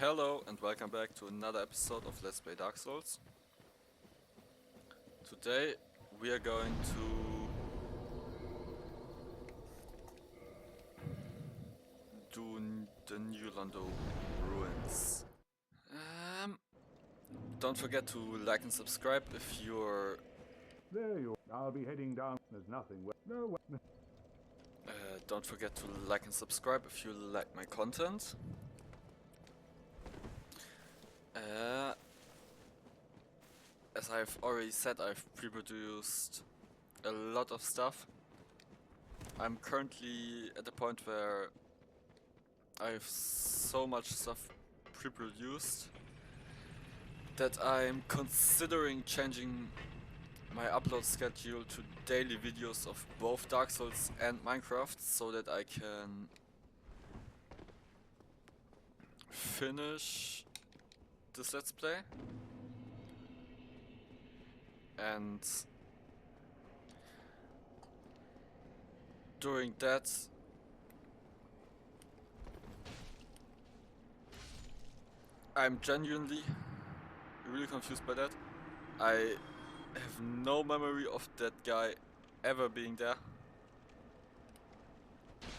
Hello and welcome back to another episode of Let's Play Dark Souls. Today we are going to do the new Londo ruins. Don't forget to like and subscribe if you're... There you are. I'll be heading down. There's nothing. No. don't forget to like and subscribe if you like my content. As I've already said, I've pre-produced a lot of stuff. I'm currently at the point where I have so much stuff pre-produced that I'm considering changing my upload schedule to daily videos of both Dark Souls and Minecraft so that I can finish this Let's Play. And during that I'm genuinely really confused by that. I have no memory of that guy ever being there.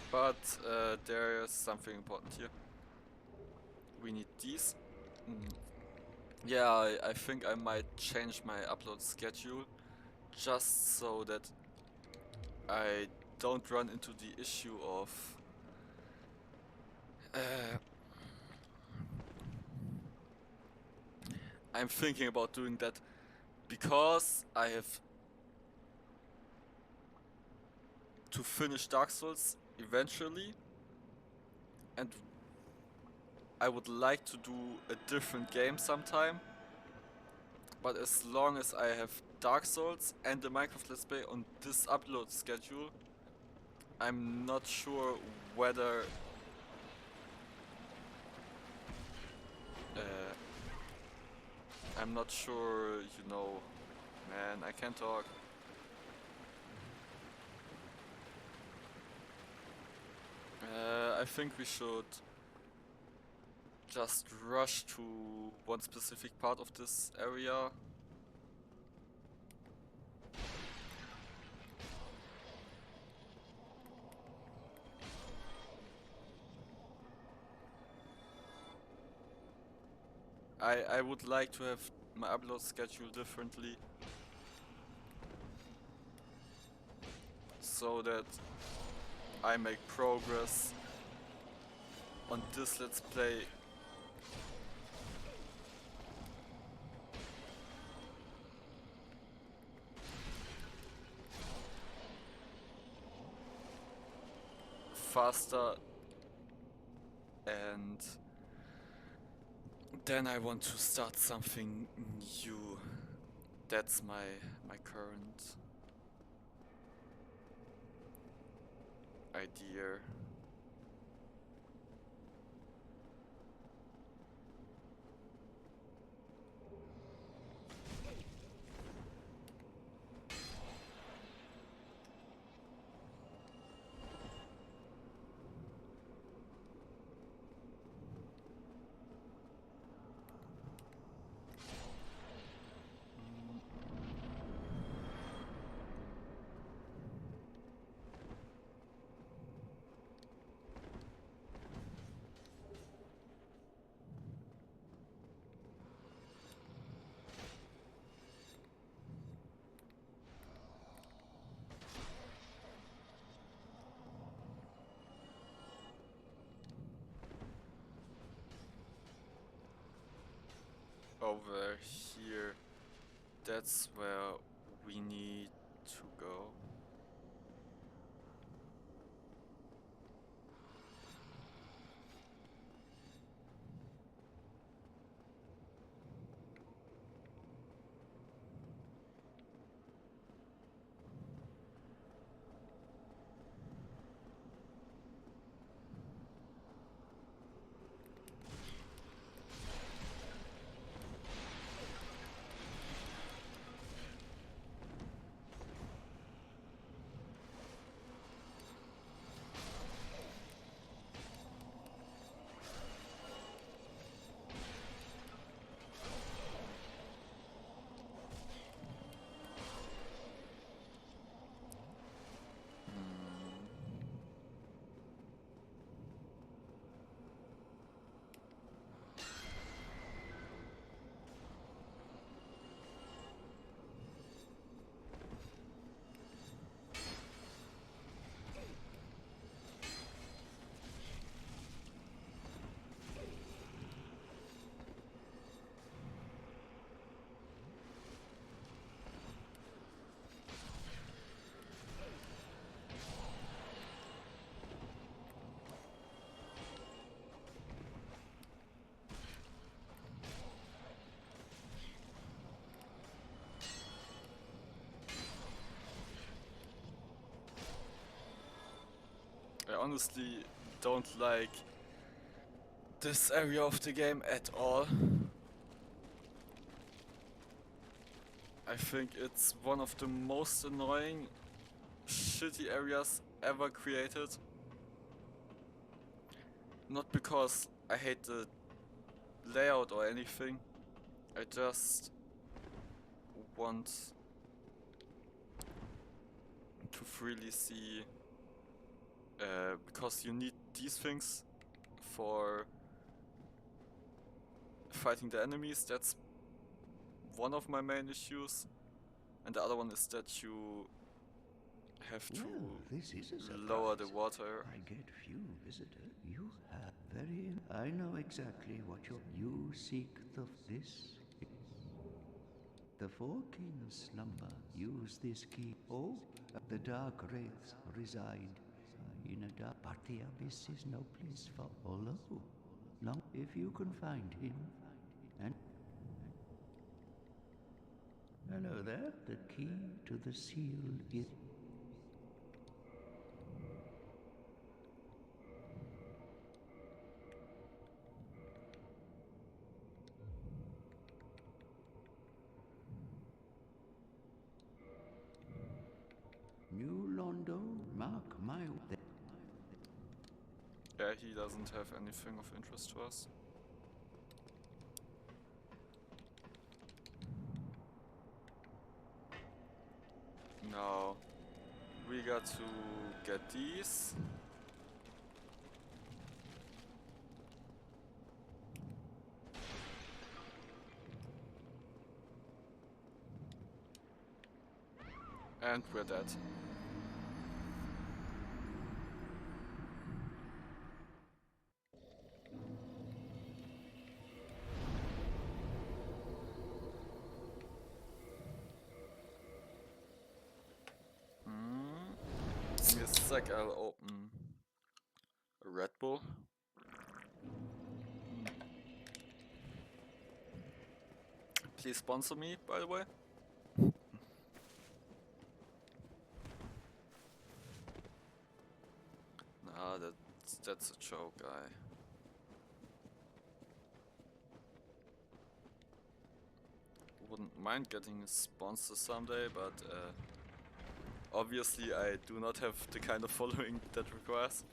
But there's something important here. We need these. Yeah, I think I might change my upload schedule just so that I don't run into the issue of I'm thinking about doing that because I have to finish Dark Souls eventually, and I would like to do a different game sometime. But as long as I have Dark Souls and the Minecraft Let's Play on this upload schedule, I'm not sure whether I'm not sure, you know, man, I can't talk. I think we should just rush to one specific part of this area. I would like to have my upload schedule differently so that I make progress on this Let's Play faster, and then I want to start something new. That's my current idea. Over here, that's where we need to go. honestly don't like this area of the game at all. I think it's one of the most annoying, shitty areas ever created. Not because I hate the layout or anything, I just want to freely see, because you need these things for fighting the enemies. That's one of my main issues, and the other one is that you have to This is a lower the surprise. water. I get few visitors. You have very. I know exactly what you seek. This. The four kings slumber. Use this key. Oh, the dark wraiths reside in a dark. But the abyss is no place for. Although, long if you can find him, and. Hello there. The key to the seal is. New Londo, mark my. Yeah, he doesn't have anything of interest to us. Now we got to get these. And we're dead. Give me a sec, I'll open a Red Bull. Please sponsor me, by the way. Nah, that's a joke, guy. Wouldn't mind getting a sponsor someday, but obviously I do not have the kind of following that requires.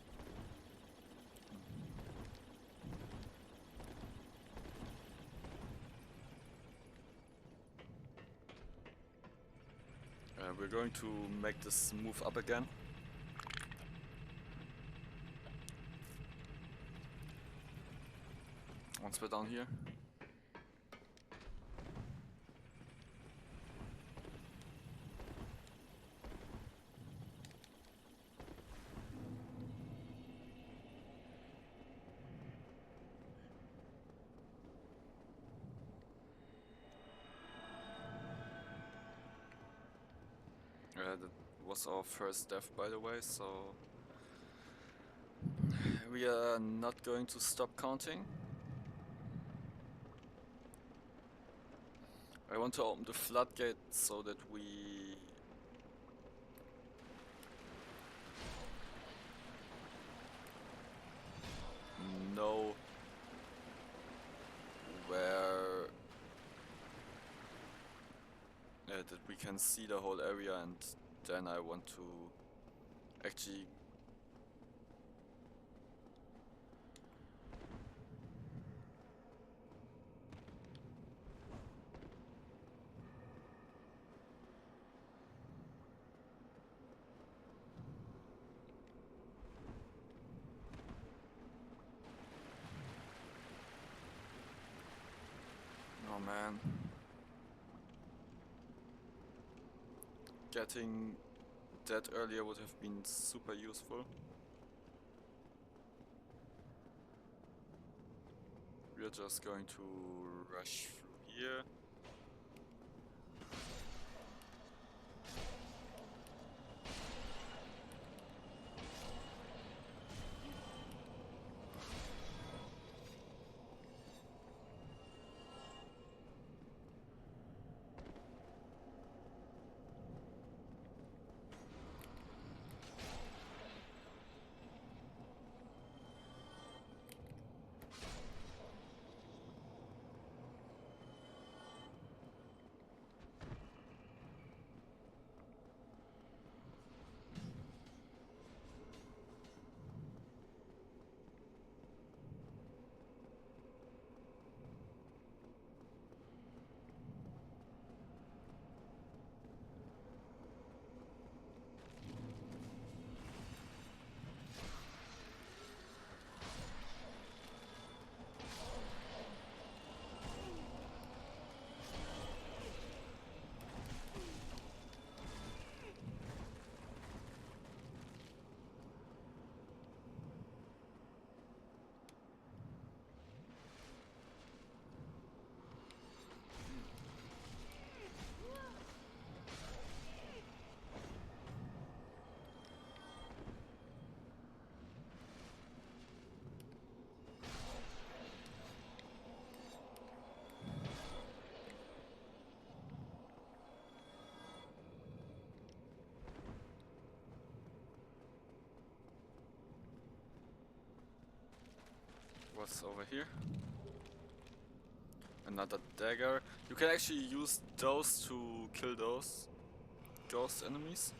We're going to make this move up again. Once we're down here. That was our first death, by the way, so we are not going to stop counting. I want to open the floodgate so that we know where that we can see the whole area, and then I want to actually oh man, getting that earlier would have been super useful. We're just going to rush through here. What's over here? Another dagger. You can actually use those to kill those ghost enemies.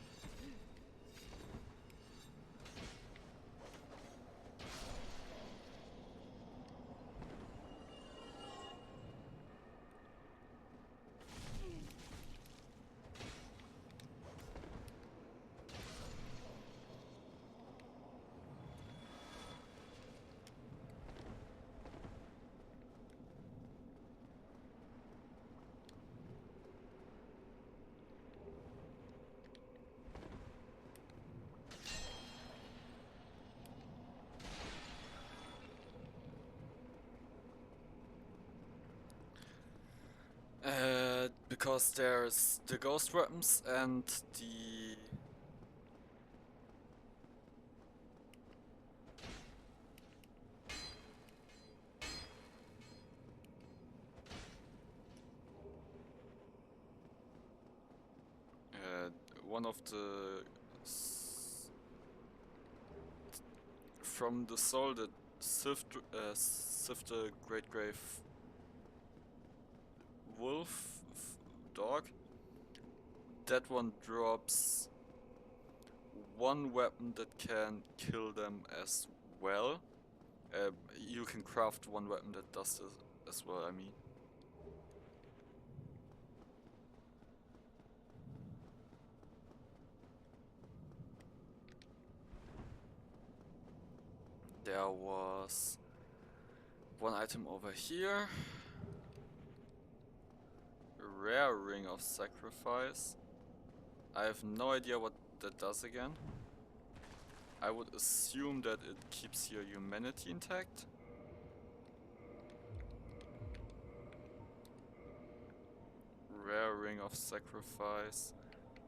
Because there's the ghost weapons and the one of the from the soul that sift the Great Grave wolf dog. That one drops one weapon that can kill them as well. You can craft one weapon that does this as well, I mean. There was one item over here. A rare ring of sacrifice. I have no idea what that does again. I would assume that it keeps your humanity intact. Rare ring of sacrifice.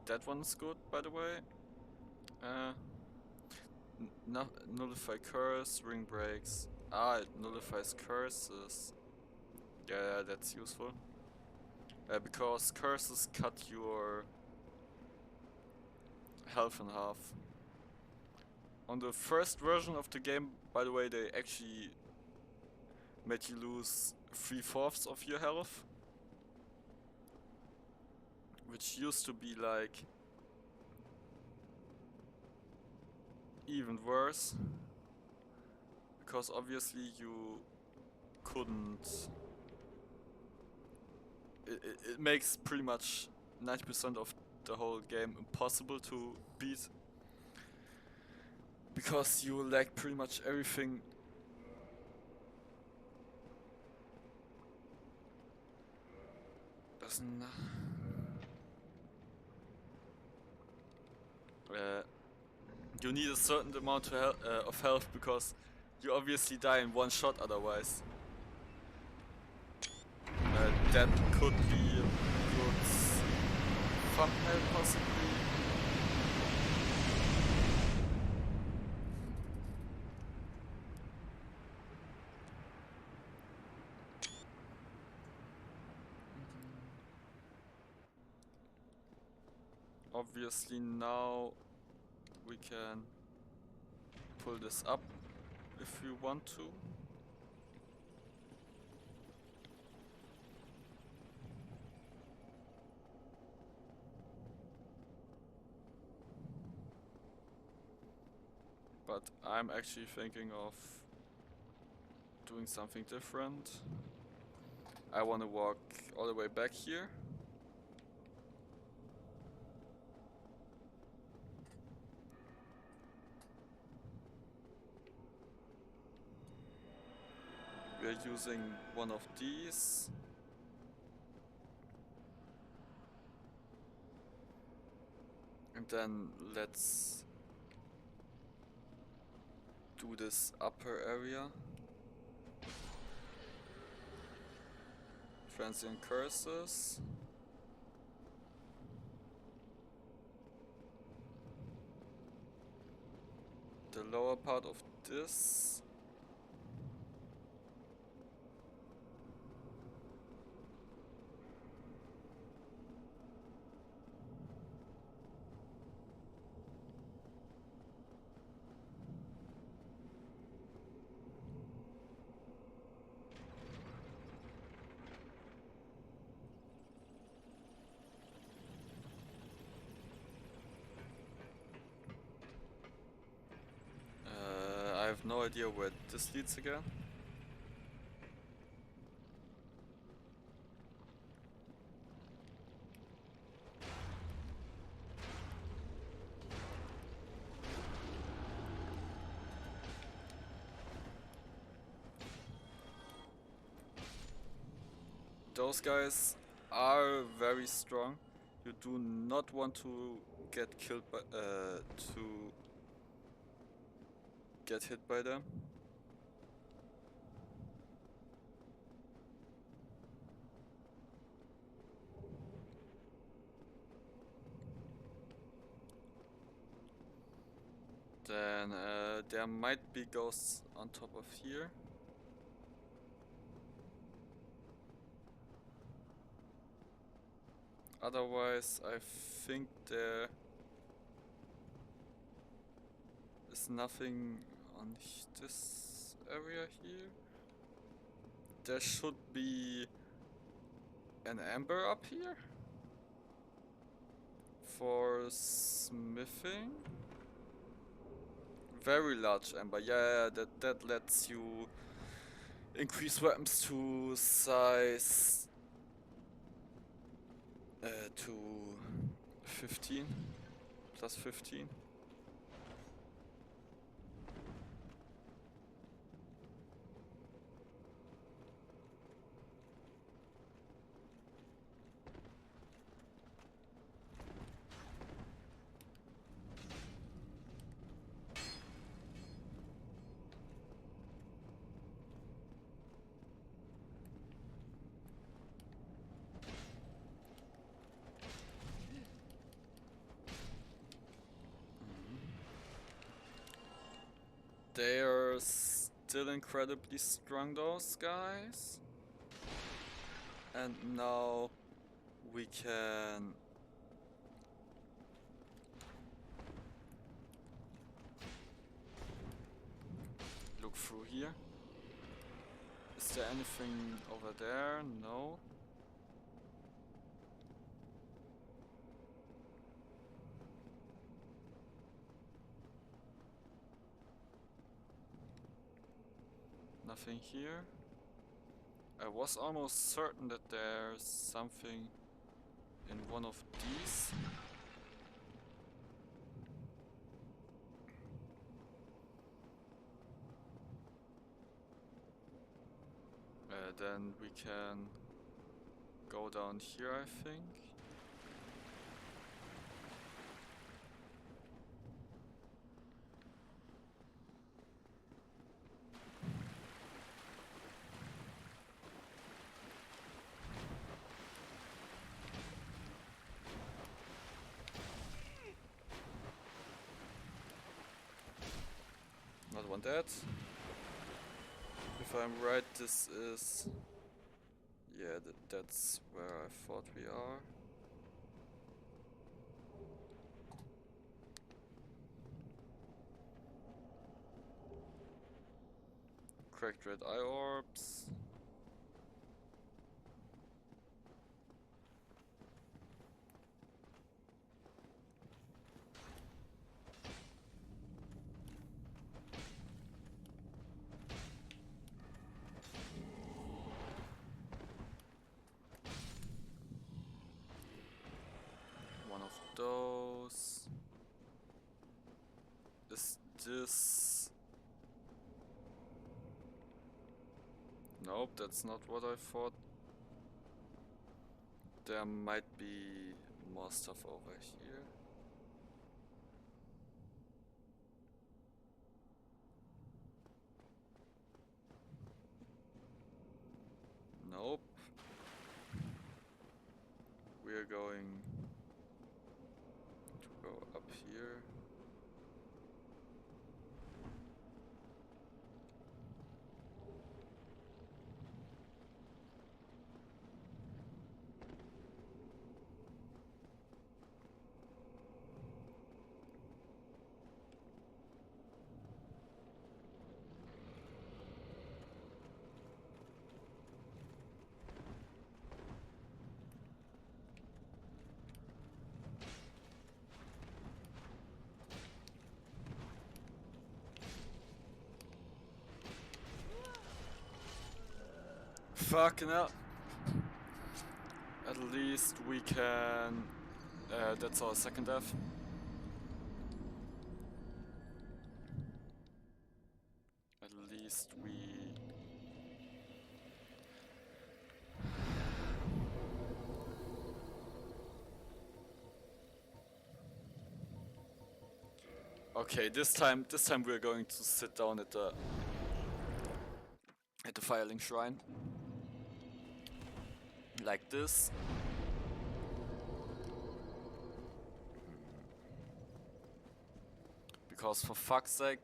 That one's good, by the way. Nullify curse, ring breaks. Ah, it nullifies curses. Yeah, that's useful. Because curses cut your health in half. On the first version of the game, by the way, they actually made you lose 3/4 of your health. Which used to be like even worse. Because obviously you couldn't... It makes pretty much 90% of the whole game impossible to beat. Because you lack pretty much everything. Doesn't... you need a certain amount of health because you obviously die in one shot otherwise. That could be a good thumbnail possibly. Obviously now we can pull this up if we want to. But I'm actually thinking of doing something different. I want to walk all the way back here. We're using one of these. And then let's do this upper area. Transient curses. The lower part of this. no idea where this leads again. Those guys are very strong. You do not want to get killed by to get hit by them. Then there might be ghosts on top of here. Otherwise, I think there is nothing on this area here. There should be an amber up here for smithing. Very large amber. Yeah, that lets you increase weapons to size to 15 plus 15. They are still incredibly strong, those guys. And now we can look through here. Is there anything over there? No. Nothing here. I was almost certain that there's something in one of these. Then we can go down here, I think. Not want that. If I'm right, this is... Yeah, that's where I thought we are. Cracked red eye orbs. One of those. Is this... Nope, that's not what I thought. There might be more stuff over here. Nope. We're going to go up here. Fucking hell. At least we can... that's our second death. At least we... Okay, this time we're going to sit down at the Firelink Shrine. Like this. Because for fuck's sake.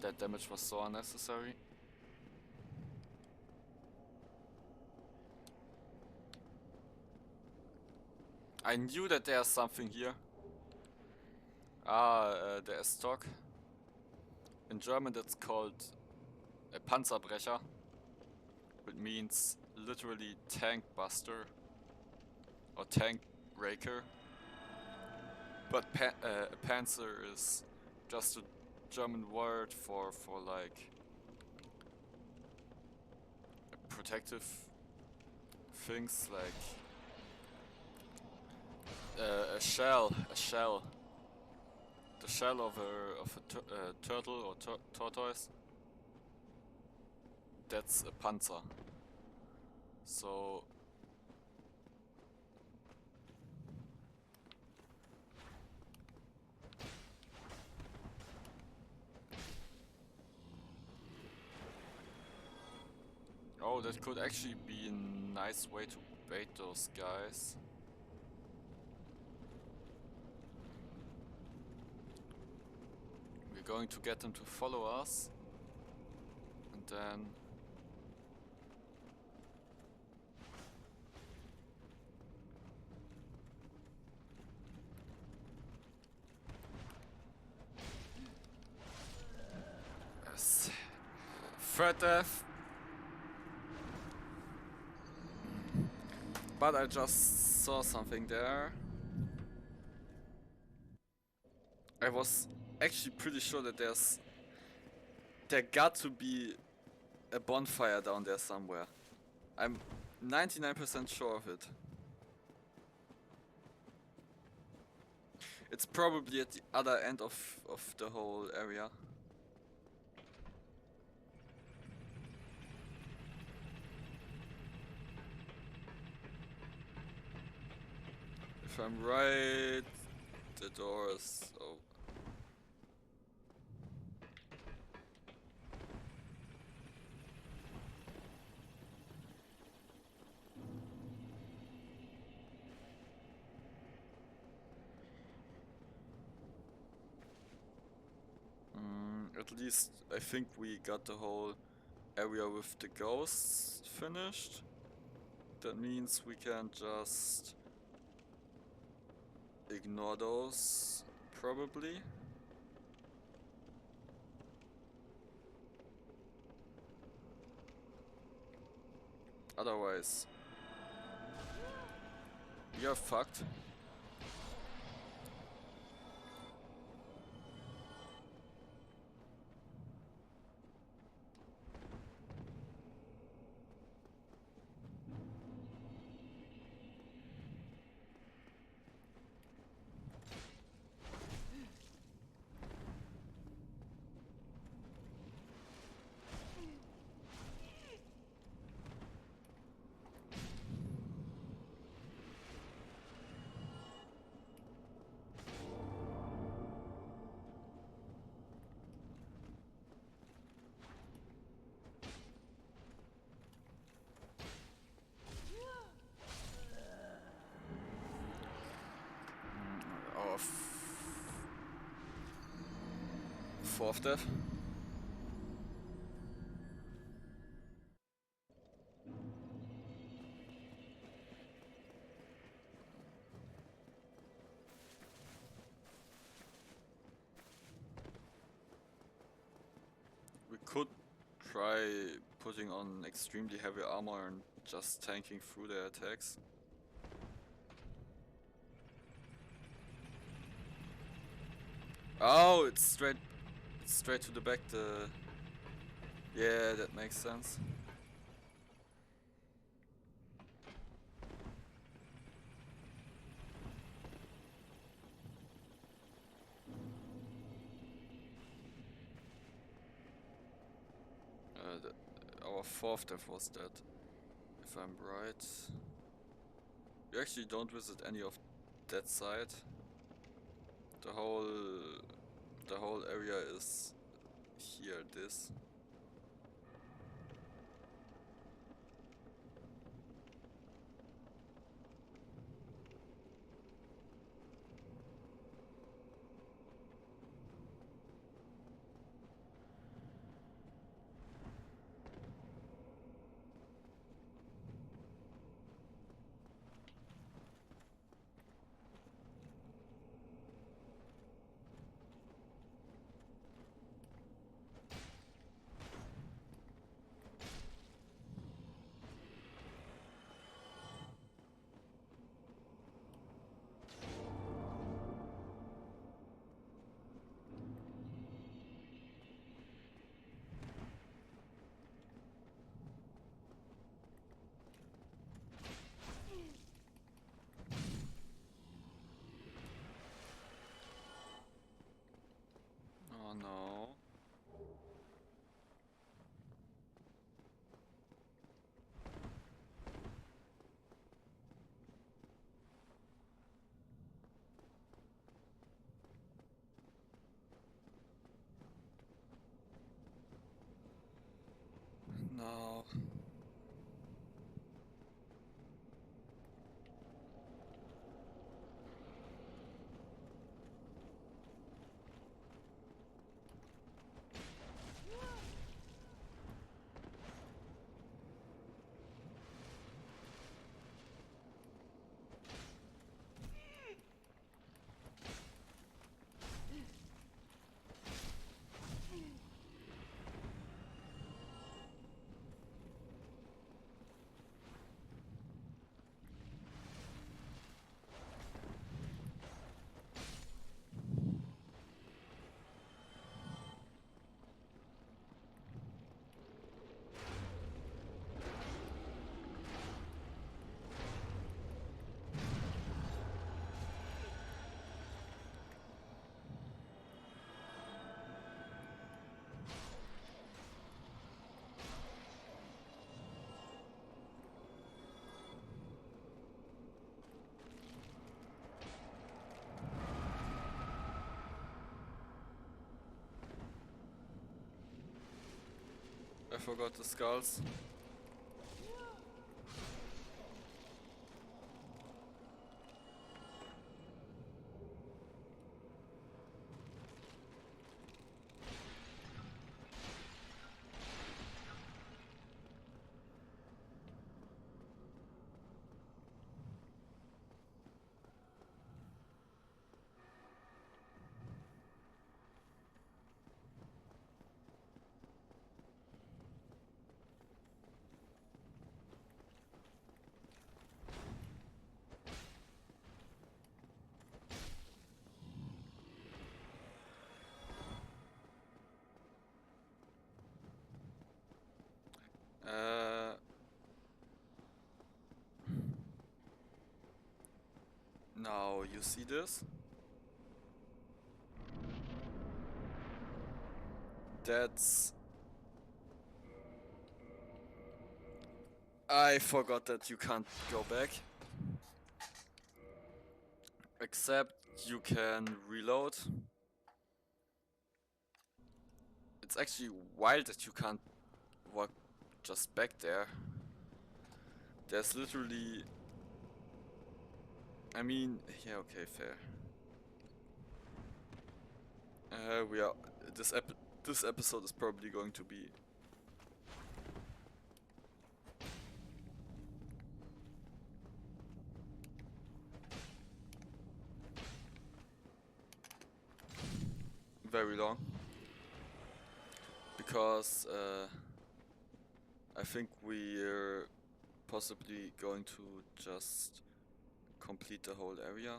That damage was so unnecessary. I knew that there's something here. Der S-Stock. In German that's called a Panzerbrecher, which means literally tank buster or tank raker. But a Panzer is just a German word for like protective things, like a shell, the shell of a turtle or tortoise. That's a Panzer. So oh, that could actually be a nice way to bait those guys. We're going to get them to follow us, and then yes. Third death. But I just saw something there. I was actually pretty sure that there got to be a bonfire down there somewhere. I'm 99% sure of it. It's probably at the other end of the whole area. If I'm right, the door is open. At least I think we got the whole area with the ghosts finished. That means we can just ignore those, probably. Otherwise, you're fucked. Our fourth death. try putting on extremely heavy armor and just tanking through their attacks. Oh, it's straight to the back. Yeah, that makes sense. Our fourth death was dead, if I'm right. We actually don't visit any of that side. The whole area is here. This. Oh no. No. I forgot the skulls. Now you see this? That's... I forgot that you can't go back. Except you can reload. It's actually wild that you can't walk just back there. There's literally... I mean, yeah, okay, fair. We are... This episode is probably going to be... very long. Because, I think we're possibly going to just complete the whole area.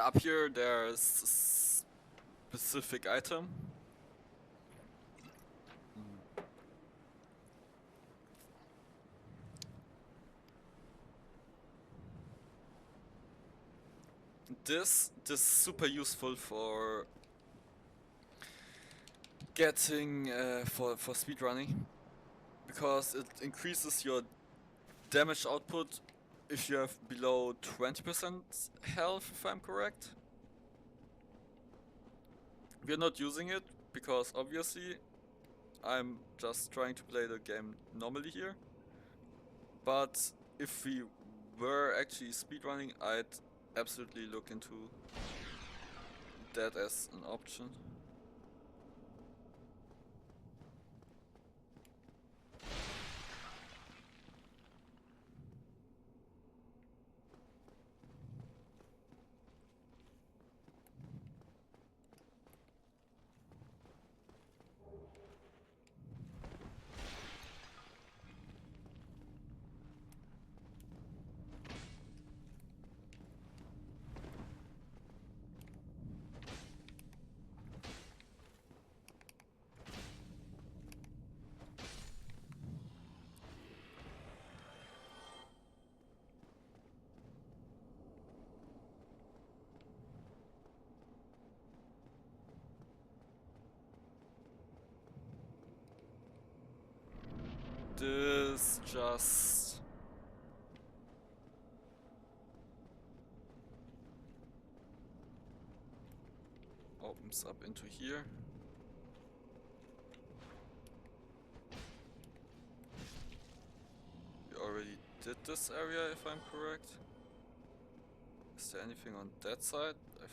Up here there's a specific item. This is super useful for getting for speedrunning, because it increases your damage output if you have below 20% health, if I'm correct. We're not using it because obviously I'm just trying to play the game normally here. But if we were actually speedrunning, I'd absolutely look into that as an option. This just opens up into here. We already did this area, if I'm correct. Is there anything on that side? I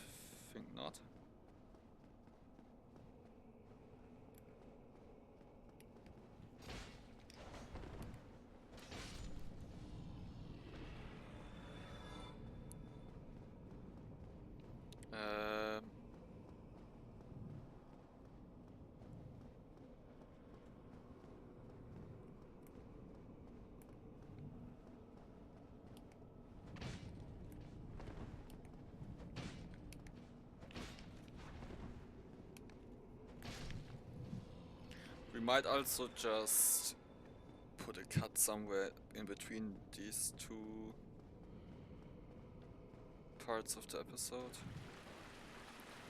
think not. We might also just put a cut somewhere in between these two parts of the episode.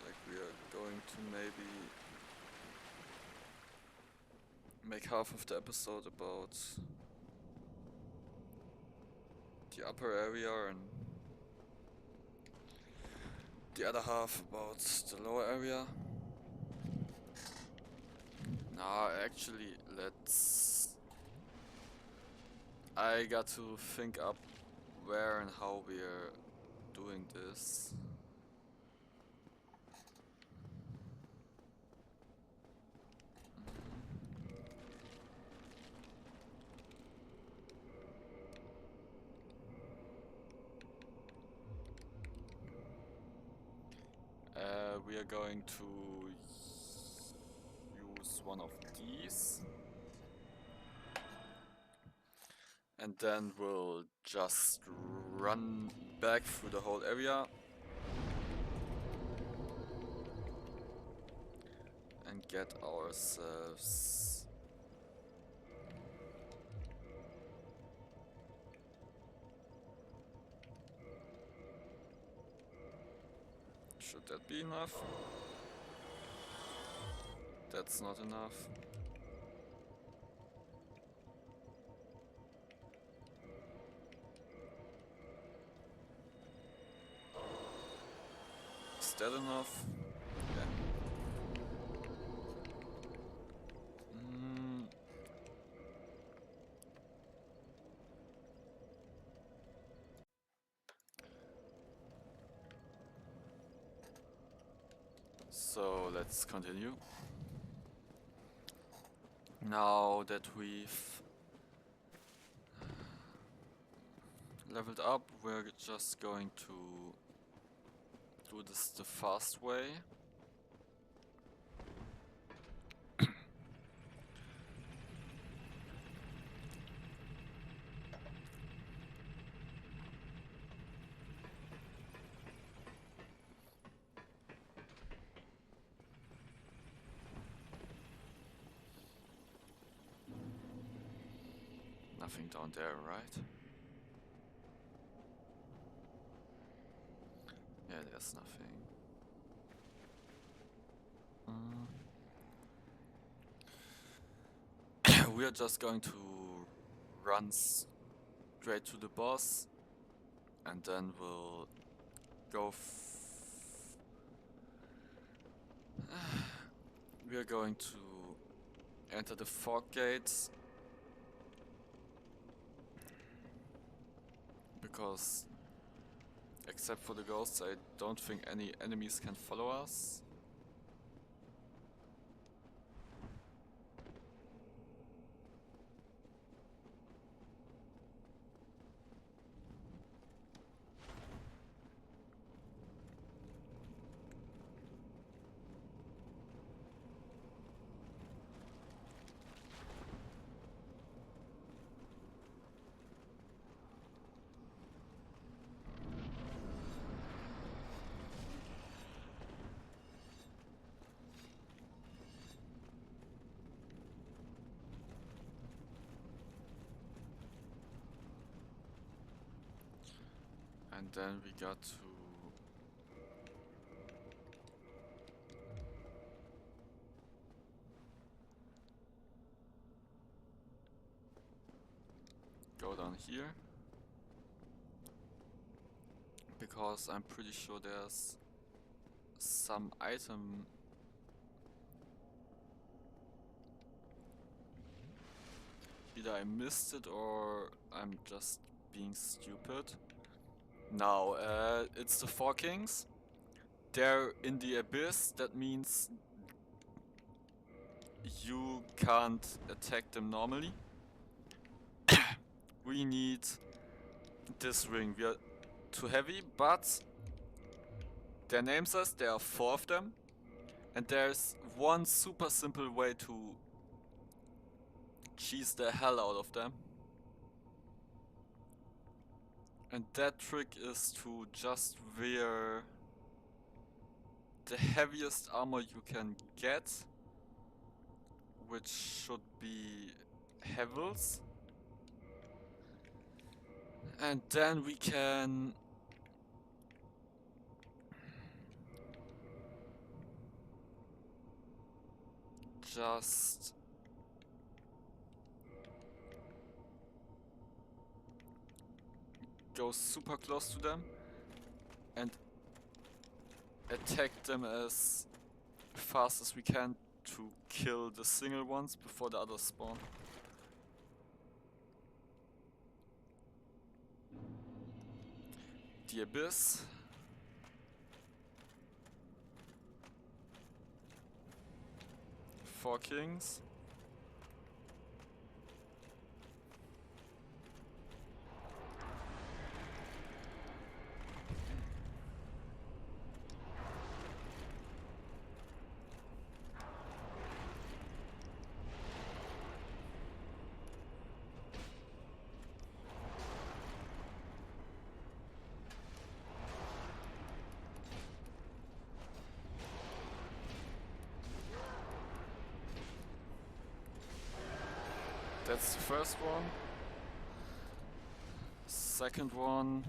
Like, we are going to maybe make half of the episode about the upper area and the other half about the lower area. Nah, actually, I got to think up where and how we are doing this. we are going to use one of these. And then we'll just run back through the whole area. And get ourselves should that be enough? That's not enough. Is that enough? Yeah. So let's continue. Now that we've leveled up, we're just going to do this the fast way. Nothing down there, right? Yeah, there's nothing. We are just going to run straight to the boss, and then we'll go. We are going to enter the fog gates because, except for the ghosts, I don't think any enemies can follow us. And then we got to go down here, because I'm pretty sure there's some item either I missed it or I'm just being stupid. Now, it's the Four Kings. They're in the abyss. That means you can't attack them normally. We need this ring. We are too heavy, but their name says there are 4 of them. And there's one super simple way to cheese the hell out of them. And that trick is to just wear the heaviest armor you can get, which should be Heavils. And then we can just go super close to them and attack them as fast as we can to kill the single ones before the others spawn. The Abyss. Four Kings. That's the first one. Second one.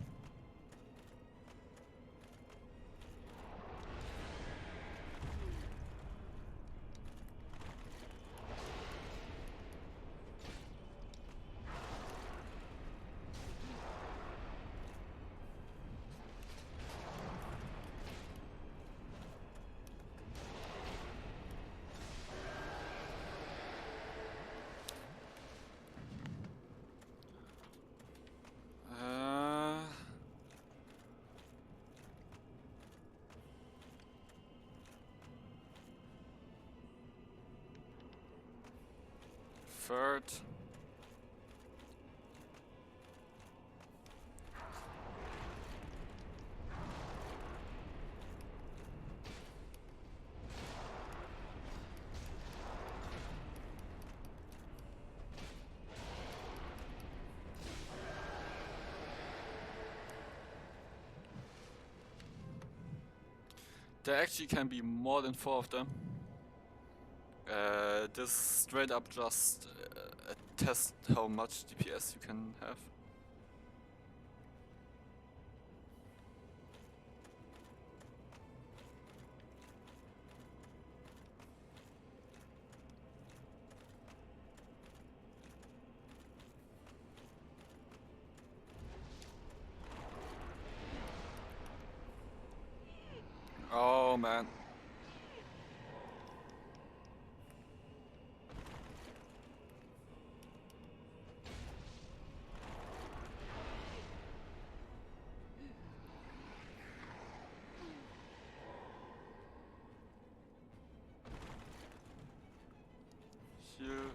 Third. There actually can be more than 4 of them. This straight up just test how much DPS you can have. Oh man. Here.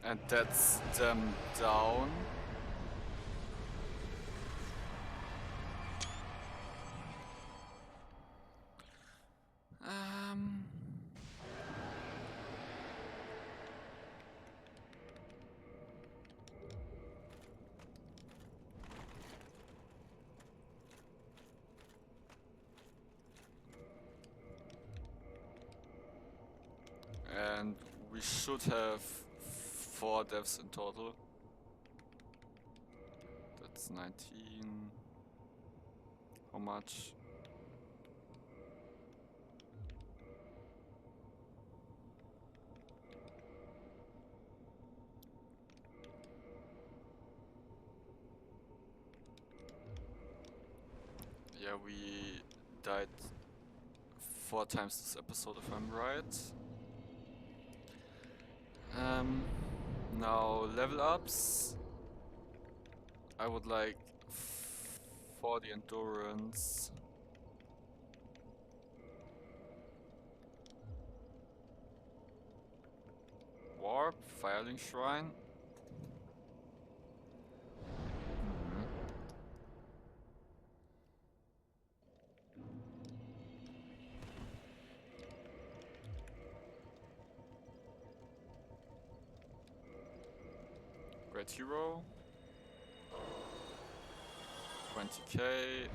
And that's them down. And we should have 4 deaths in total. That's 19. How much? Yeah, we died 4 times this episode if I'm right. Now level ups. I would like for the endurance. Warp, Firelink Shrine. Great Hero. 20k.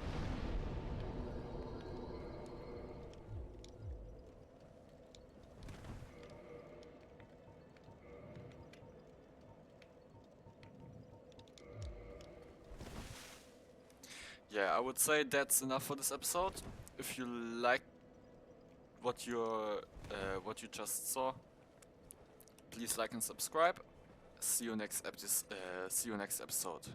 Yeah, I would say that's enough for this episode. If you like what you just saw, please like and subscribe. See you next episode.